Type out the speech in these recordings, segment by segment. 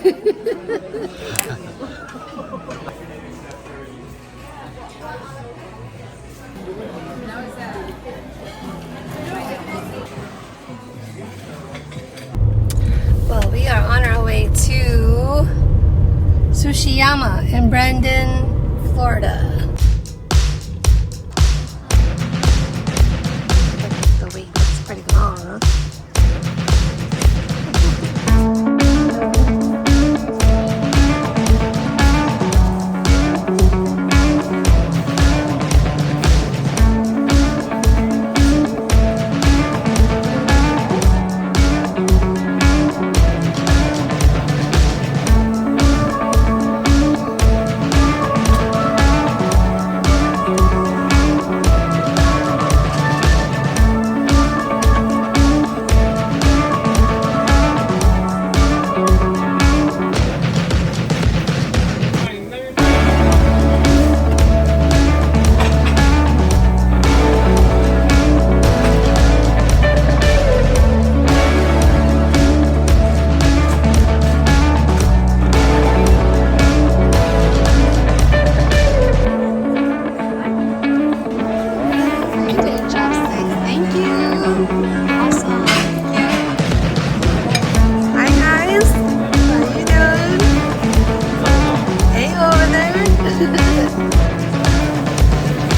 Well, we are on our way to Sushi Yama in Brandon, Florida. The wait looks pretty long, huh?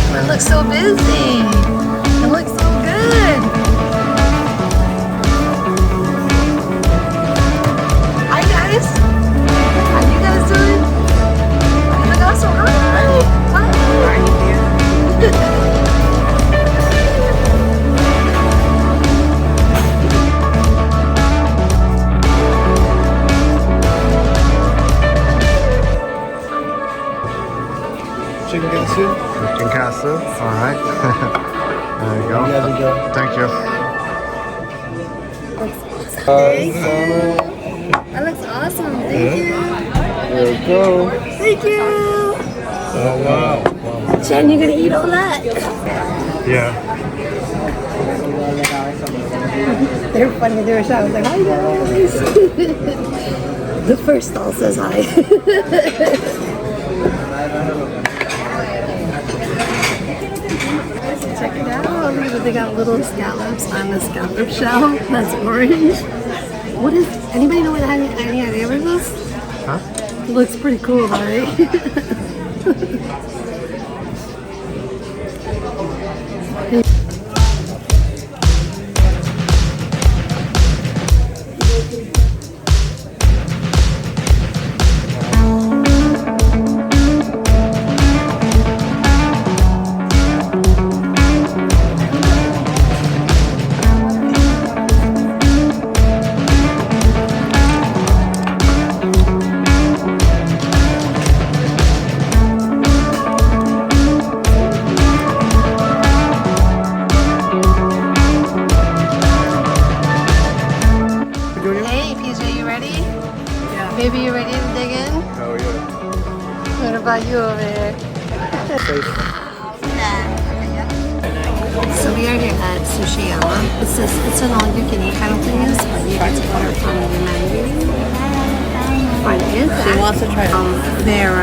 It looks so busy. It looks so good. Hi guys. How you guys doing? You look awesome. Hi. Chicken katsu? Chicken katsu, alright. There you go. You guys enjoy. Thank you. Thank you. That looks awesome. Thank you. There we go. Thank you. Oh, wow. Jen, you're gonna eat all that? Yeah. They're funny. They were shy. I was like, hi guys. The first stall says hi. Check it out. Look at, they got little scallops on the scallop shell. That's orange. What is? Anybody know what any idea what this is? Huh? It looks pretty cool, right? Baby, you ready to dig in? Oh yeah. What about you over here? So we are here at Sushi Yama. It's an all-you-can-eat kind of place, but you get to order from the menu. What is that? She wants to try their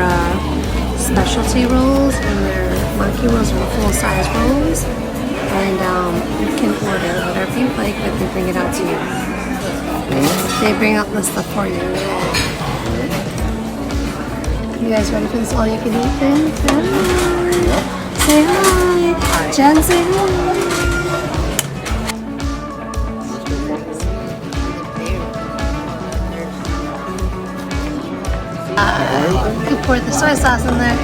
specialty rolls and their monkey rolls are full-size rolls. And you can order whatever you like, but they bring it out to you. They bring out the stuff for you. You guys ready for this all-you-can-eat thing? Yeah. Say hi. Jen, say hi. You pour the soy sauce in there.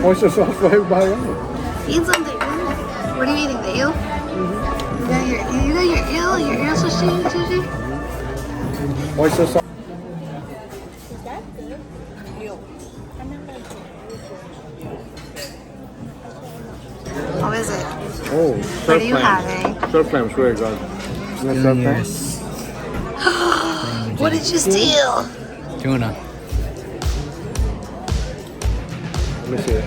Oyster sauce for everybody else. Eat something. What are you eating? The eel? You got your eel sushi? Oyster sauce. How is it? Oh, What surf are you clams. having? Surf clams, very good. Isn't that surf clams? What did you steal? Tuna. Let me see it.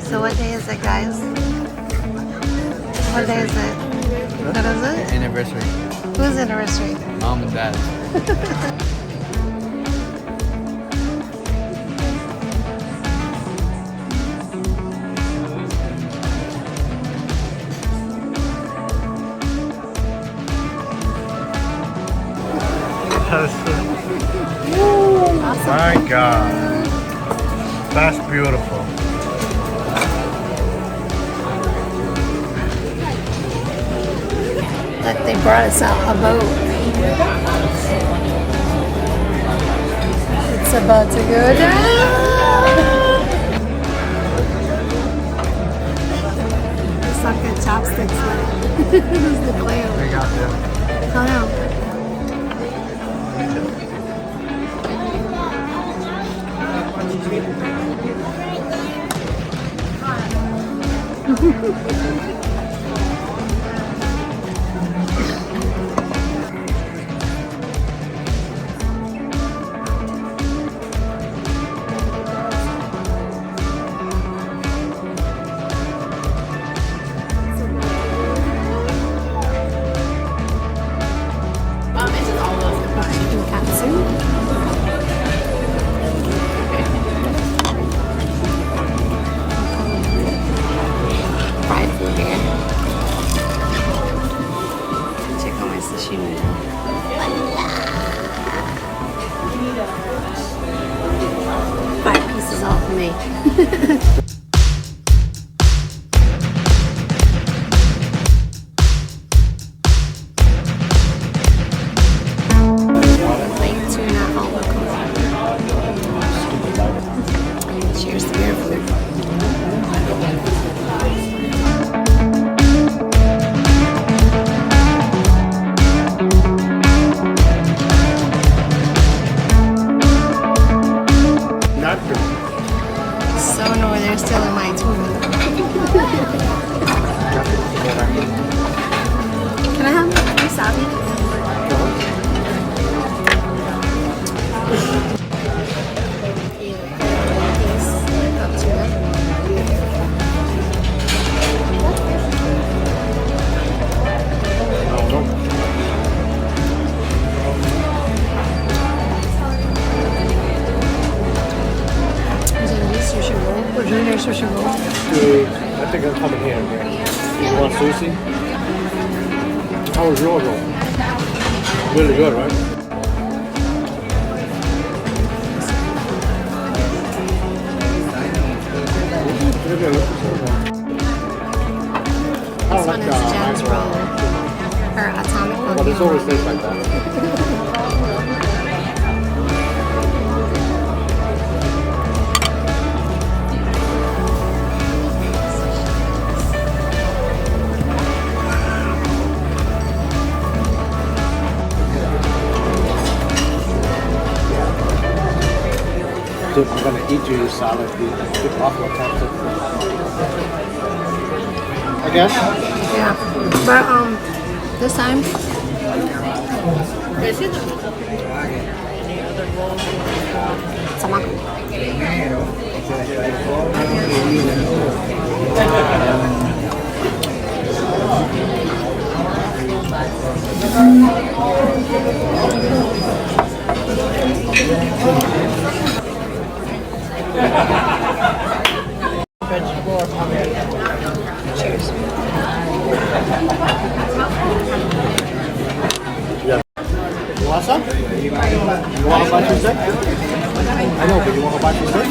So what day is it, guys? What day is it? What is it? Anniversary. Whose anniversary? Mom and Dad. My God. That's beautiful. Look, they brought us out a boat. It's about to go down. It's like a chopsticks. This is the clam. We got them. Oh no. Fried food here. Check out my sashimi. 5 pieces off of me. Lake tuna avocado. Cheers to your food. Not good. So annoyed they're still in my tuna. Can I have wasabi? Sushi roll. Or junior sushi roll. Dude, I think I'm coming here. You want sushi? How was your roll? Really good, right? This one is Jen's roll. Her atomic roll. But it's always tastes like that. Dude, I'm gonna eat you salad, dude. Dip off your top. I guess. Yeah. But this time Tamako. Cheers. You want some? You want hibachi steak? I know, but you want hibachi steak?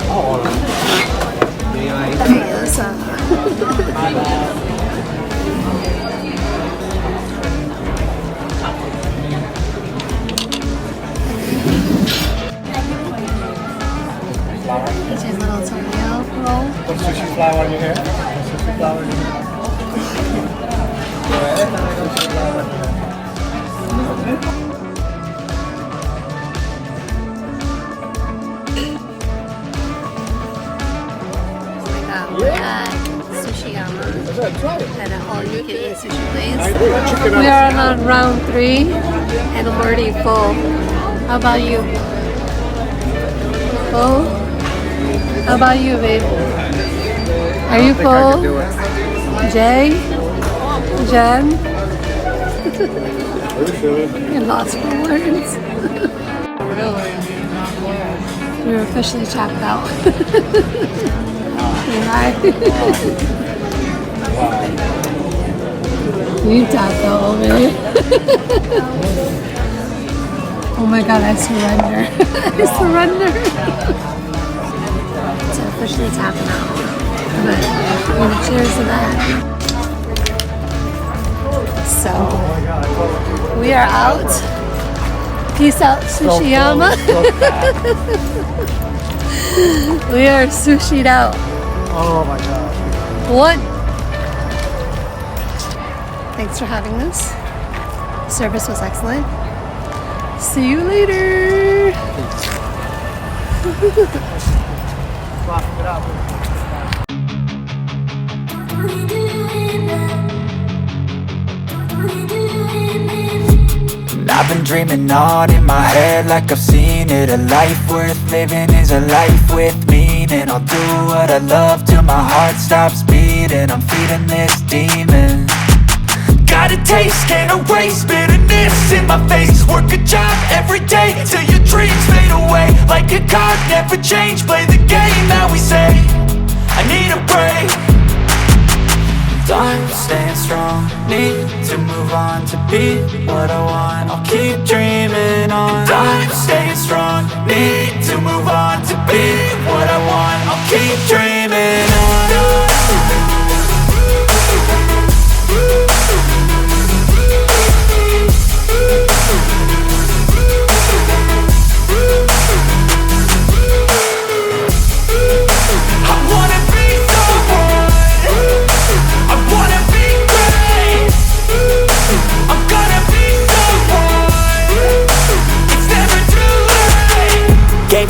Oh, all right. Yes. It's a little tortilla roll. Put sushi flour on your hair. Sushi flour on your hair. Sushi flour on your hair. Oh my god, look at Sushi Yama. That's it, try sushi place. Chicken We are on round 3 and I'm already full. How about you? Full? How about you, babe? Are you full? Jay? Jen? You're lost for words. We're officially checked out. Right? You tapped out, man. Oh my god, I surrender. I surrender. It's officially tapping out. But cheers to that. So we are out. Peace out, Sushi Yama. We are sushi'd out. Oh my god. One. Thanks for having us. Service was excellent. See you later. I've been dreaming on in my head like I've seen it. A life worth living is a life with meaning. I'll do what I love till my heart stops beating. I'm feeding this demon. Got a taste, can't erase bitterness in my face. Work a job every day till your dreams fade away. Like a card, never change, play the game that we say. I need a break. I'm staying strong, need to move on to be what I want. I'll keep dreaming on. I'm staying strong, need to move on to be what I want. I'll keep dreaming on.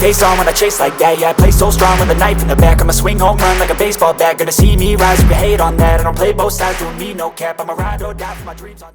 Face on when I chase like that. Yeah, I play so strong with a knife in the back. I'ma swing home run like a baseball bat. Gonna see me rise if you hate on that. I don't play both sides, doing me no cap. I'm a ride or die for my dreams on